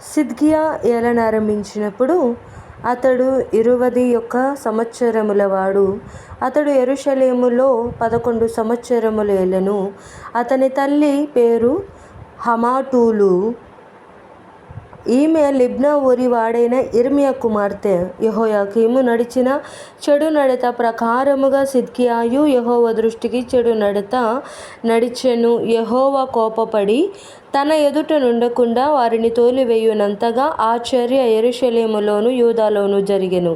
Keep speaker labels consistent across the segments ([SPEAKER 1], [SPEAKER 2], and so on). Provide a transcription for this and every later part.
[SPEAKER 1] సిద్కియా ఏలనారంభించినప్పుడు అతడు 21 సంవత్సరముల వాడు. అతడు యెరూషలేములో 11 సంవత్సరములు ఏలెను. అతని తల్లి పేరు హమాటూలు. ఈమె లిబ్నా ఊరి వాడైన యిర్మీయా కుమార్తె. యెహోయాకీము నడిచిన చెడు నడత ప్రకారముగా సిద్కియాయు యెహోవా దృష్టికి చెడు నడత నడిచెను. యెహోవా కోపపడి తన ఎదుట నుండకుండా వారిని తోలివేయునంతగా ఆ చర్య యెరూషలేములోను యూదాలోను జరిగెను.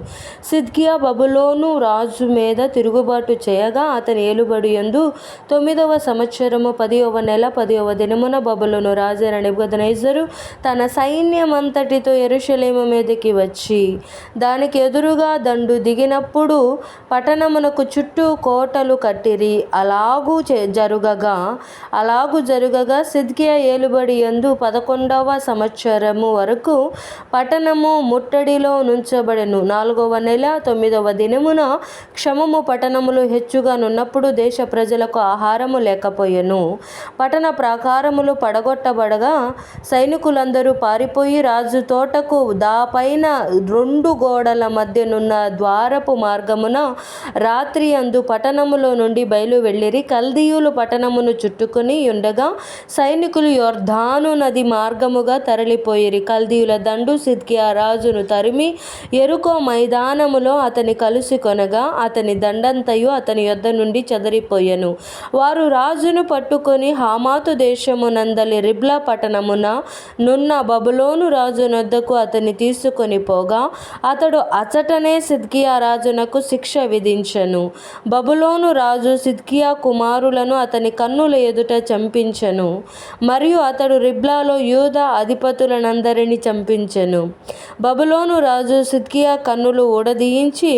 [SPEAKER 1] సిద్కియా బబులోను రాజు మీద తిరుగుబాటు చేయగా అతని ఏలుబడి యందు 9వ సంవత్సరము 10వ నెల 10వ దినమున బబులోను రాజైన నెబుకద్నెజరు తన సైన్యమంతటితో యెరూషలేము మీదికి వచ్చి దానికి ఎదురుగా దండు దిగినప్పుడు పట్టణమునకు చుట్టూ కోటలు కట్టిరి. అలాగు జరుగగా సిద్కియా ఏలుబడి యందు 11వ సంవత్సరము వరకు పట్టణము ముట్టడిలో నుంచబడెను. 4వ నెల 9వ దినమున క్షామము పట్టణములు హెచ్చుగా నున్నప్పుడు దేశ ప్రజలకు ఆహారము లేకపోయెను. పట్టణ ప్రాకారములు పడగొట్టబడగా సైనికులందరూ పారిపోయి రాజు తోటకు దాపైన 2 గోడల మధ్యనున్న ద్వారపు మార్గమున రాత్రి యందు పట్టణములో నుండి బయలు వెళ్ళిరి. కల్దీయులు పట్టణమును చుట్టుకొని యుండగా సైనికులు యొర్దాను నది మార్గముగా తరలిపోయిరి. కల్దీయుల దండు సిద్కియా రాజును తరిమి యెరికో మైదానములో అతని కలుసుకొనగా అతని దండంతయు అతని యొద్ద నుండి చెదరిపోయెను. వారు రాజును పట్టుకొని హమాతు దేశమునందలి రిబ్లా పట్టణమున నున్న బబులోను రాజు నొద్దకు అతన్ని తీసుకొని పోగా అతడు అచటనే సిద్కియా రాజునకు శిక్ష విధించెను. బబులోను రాజు సిద్కియా కుమారులను అతని కన్నుల ఎదుట చంపించెను మరియు అతడు రిబ్లాలో యూదా అధిపతులనందరినీ చంపించెను. బబులోను రాజు సిద్కియా కన్నులు ఊడదీయించి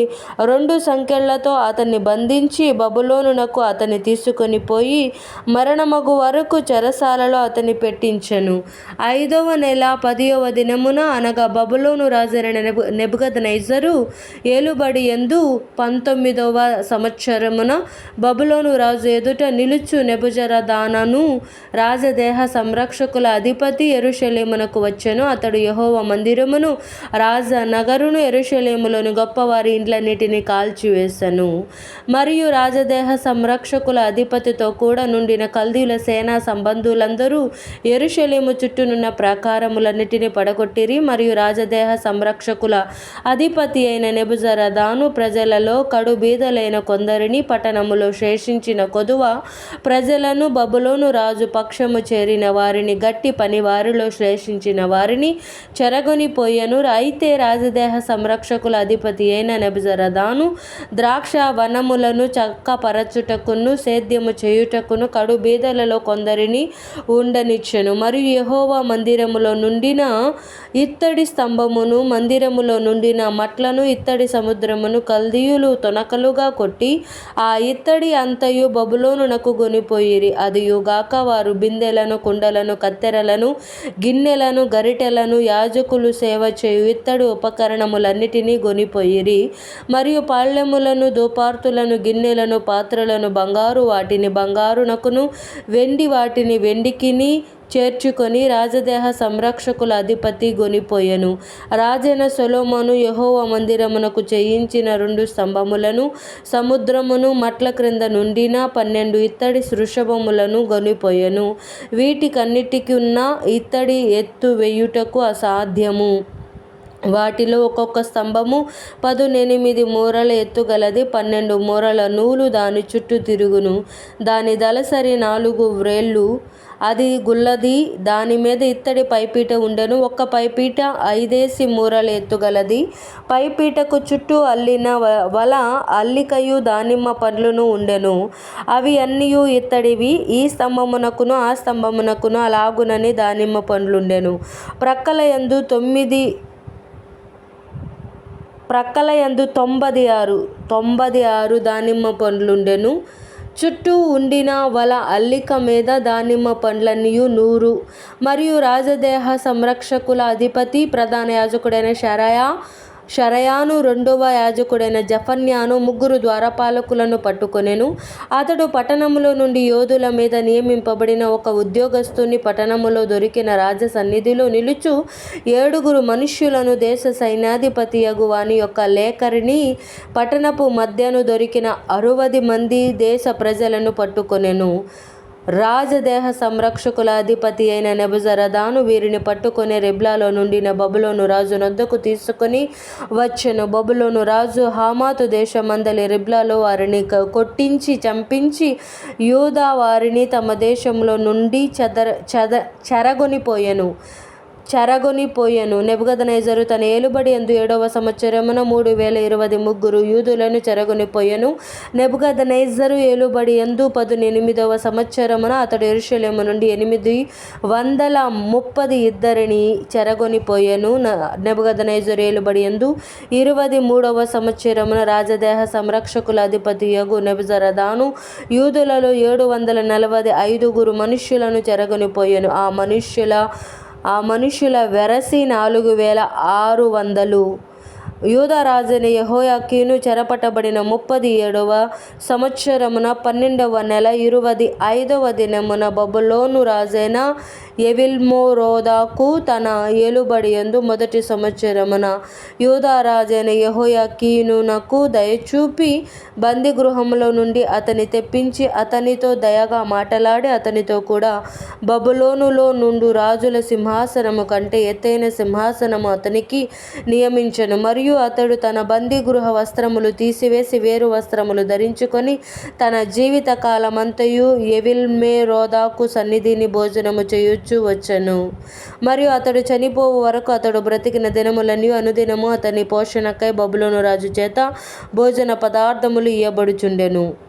[SPEAKER 1] 2 సంకెళ్లతో అతన్ని బంధించి బబులోనునకు అతన్ని తీసుకొని పోయి మరణమగు వరకు చెరసాలలో అతన్ని పెట్టించెను. 5వ నెల 10వ దినమున అనగా బబులోను రాజైన నెబుకద్నెజరు ఏలుబడి యందు 19వ సంవత్సరమున బబులోను రాజు ఎదుట నిలుచు నెబుజరదానను రాజదేహ సంరక్షకుల అధిపతి యెరూషలేమునకు వచ్చెను. అతడు యెహోవా మందిరమును రాజనగరును యెరూషలేములోని గొప్పవారి ఇండ్లన్నిటినీ కాల్చివేసెను. మరియు రాజదేహ సంరక్షకుల అధిపతితో కూడా నుండిన కల్దీయుల సేనా సంబంధులందరూ యెరూషలేము చుట్టూనున్న ప్రాకారములన్నిటినీ పడగొట్టిరి. మరియు రాజదేహ సంరక్షకుల అధిపతి అయిన నెబుజరదాను ప్రజలలో కడు బీదలైన కొందరిని పట్టణములో శేషించిన కొదువ ప్రజలను బబులోను రాజు పక్షము చేరిన వారిని గట్టి పని వారిలో శేషించిన వారిని చెరగొని పోయెను. అయితే రాజదేహ సంరక్షకుల అధిపతి అయిన నెబుజరదాను ద్రాక్ష వనములను చక్కపరచుటకును సేద్యము చేయుటకును కడు బీదలలో కొందరిని ఉండనిచ్చెను. మరియు యెహోవా మందిరములో నుండిన ఇత్తడి స్తంభమును మందిరములో నుండిన మట్లను ఇత్తడి సముద్రమును కల్దీయులు తొనకలుగా కొట్టి ఆ ఇత్తడి అంతయు బబులోనునకు గొనిపోయిరి. అదియుగాక వారు బిందెలను కుండలను కత్తెరలను గిన్నెలను గరిటెలను యాజకులు సేవ చేయు ఇత్తడి ఉపకరణములన్నిటినీ గొనిపోయిరి. మరియు పాళ్యములను ధూపార్తులను గిన్నెలను పాత్రలను బంగారు వాటిని బంగారునకును వెండి వాటిని వెండికిని చేర్చుకొని రాజదేహ సంరక్షకుల అధిపతి గొనిపోయెను. రాజైన సొలొమోను యెహోవా మందిరమునకు చేయించిన 2 స్తంభములను సముద్రమును మట్ల క్రింద నుండిన 12 ఇత్తడి వృషభములను గొనిపోయెను. వీటికన్నిటికున్న ఇత్తడి ఎత్తు వేయుటకు అసాధ్యము. వాటిలో ఒక్కొక్క స్తంభము 18 మూరల ఎత్తు గలది. 12 మూరల నూలు దాని చుట్టూ తిరుగును. దాని దళసరి 4 వ్రేళ్ళు. అది గుల్లది. దాని మీద ఇత్తడి పైపీట ఉండెను. ఒక్క పైపీట 5 మూరల ఎత్తు గలది. పైపీటకు చుట్టూ అల్లిన వల అల్లికయు దానిమ్మ పండ్లును ఉండెను. అవి అన్నియు ఇత్తడివి. ఈ స్తంభమునకును ఆ స్తంభమునకును అలాగునని దానిమ్మ పండ్లుండెను. ప్రక్కల యందు 96 దానిమ్మ పండ్లుండెను. చుట్టూ ఉండిన వల అల్లిక మీద దానిమ్మ పండ్లన్నీయు 100. మరియు రాజదేహ సంరక్షకుల అధిపతి ప్రధాన యాజకుడైన శెరాయా షరయాను రెండవ యాజకుడైన జఫన్యాను ముగ్గురు ద్వారపాలకులను పట్టుకొనెను. అతడు పట్టణములో నుండి యోధుల మీద నియమింపబడిన ఒక ఉద్యోగస్తుని పట్టణములో దొరికిన రాజ సన్నిధిలో నిలుచు 7 మనుష్యులను దేశ సైన్యాధిపతియగు వాని యొక్క లేఖరిని పట్టణపు మధ్యను దొరికిన 60 మంది దేశ ప్రజలను పట్టుకొనెను. రాజదేహ సంరక్షకుల అధిపతి అయిన నెబుజరదాను వీరిని పట్టుకొని రిబ్లాలో నుండిన బబులోను రాజు నొద్దకు తీసుకొని వచ్చెను. బబులోను రాజు హమాతు దేశమందలి రిబ్లాలో వారిని కొట్టించి చంపించి యూదా వారిని తమ దేశంలో నుండి చెరగొనిపోయెను. నెబుకద్నెజరు తన ఏలుబడి యందు 7వ సంవత్సరమున 3023 యూదులను చెరగొనిపోయెను. నెబుకద్నెజరు ఏలుబడి యందు 18వ సంవత్సరమున అతడు యెరూషలేము నుండి 832 చెరగొనిపోయెను. నెబుకద్నెజరు ఏలుబడి యందు 23వ సంవత్సరమున రాజదేహ సంరక్షకుల అధిపతియగు నెబుజరదాను యూదులలో 745 మనుష్యులను చెరగొనిపోయెను. ఆ మనుష్యుల వెరసి 4600. యూదారాజైన యెహోయాకీను చెరపట్టబడిన 37వ సంవత్సరమున 12వ నెల 25వ దినమున బబులోను రాజైన ఎవిల్మెరోదాకు తన ఏలుబడి యందు 1వ సంవత్సరమున యూదారాజైన యెహోయాకీనునకు దయచూపి బందీగృహములో నుండి అతని తెప్పించి అతనితో దయగా మాటలాడి అతనితో కూడా బబులోనులో నుండు రాజుల సింహాసనము కంటే ఎత్తైన సింహాసనము అతనికి నియమించెను. మరియు అతడు తన బందీగృహ వస్త్రములు తీసివేసి వేరు వస్త్రములు ధరించుకొని తన జీవిత కాలమంతయు ఎవిల్మెరోదాకు సన్నిధిని భోజనము చేయుచు వచ్చెను. మరియు అతడు చనిపోవు వరకు అతడు బ్రతికిన దినములన్నీ అనుదినము అతని పోషణకై బబులోను రాజు చేత భోజన పదార్థములు ఇయ్యబడుచుండెను.